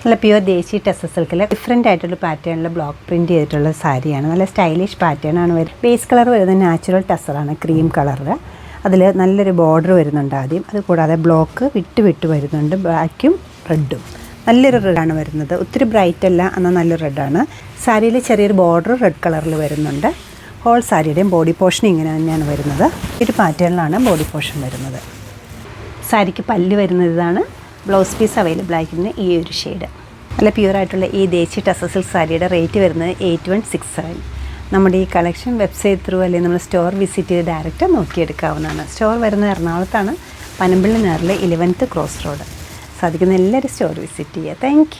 നല്ല പ്യുവർ ദേശി ടെസർ സിൽക്കിൽ ഡിഫറെൻ്റ് ആയിട്ടുള്ള പാറ്റേണിൽ ബ്ലോക്ക് പ്രിൻറ്റ് ചെയ്തിട്ടുള്ള സാരിയാണ്. നല്ല സ്റ്റൈലിഷ് പാറ്റേൺ ആണ് വരുന്നത്. ബേസ് കളർ വരുന്നത് നാച്ചുറൽ ടെസറാണ്, ക്രീം കളറിൽ. അതിൽ നല്ലൊരു ബോർഡർ വരുന്നുണ്ട് ആദ്യം. അതുകൂടാതെ ബ്ലോക്ക് വിട്ട് വരുന്നുണ്ട്, ബ്ലാക്കും റെഡും. നല്ലൊരു റെഡാണ് വരുന്നത്. ഒത്തിരി ബ്രൈറ്റ് അല്ല, എന്നാൽ നല്ലൊരു റെഡാണ്. സാരിയിൽ ചെറിയൊരു ബോർഡർ റെഡ് കളറിൽ വരുന്നുണ്ട്. ഹോൾ സാരിയുടെയും ബോഡി പോർഷൻ ഇങ്ങനെ തന്നെയാണ് വരുന്നത്. ഒരു പാറ്റേണിലാണ് ബോഡി പോർഷൻ വരുന്നത്. സാരിക്ക് പല്ല് വരുന്നത് ഇതാണ്. ബ്ലൗസ് പീസ് അവൈലബിൾ ആയിരിക്കുന്ന ഈ ഒരു ഷെയ്ഡ്. നല്ല പ്യുവറായിട്ടുള്ള ഈ ദേശി ടെസർ സിൽക്ക് സാരിയുടെ റേറ്റ് വരുന്നത് 8167. നമ്മുടെ ഈ കളക്ഷൻ വെബ്സൈറ്റ് ത്രൂ അല്ലെങ്കിൽ നമ്മൾ സ്റ്റോർ വിസിറ്റ് ചെയ്ത് ഡയറക്റ്റ് നോക്കിയെടുക്കാവുന്നതാണ്. സ്റ്റോർ വരുന്നത് എറണാകുളത്താണ്, പനമ്പള്ളി നേറിലെ 11th ക്രോസ് റോഡ്. സാധിക്കുന്ന എല്ലാവരും സ്റ്റോർ വിസിറ്റ് ചെയ്യുക. താങ്ക്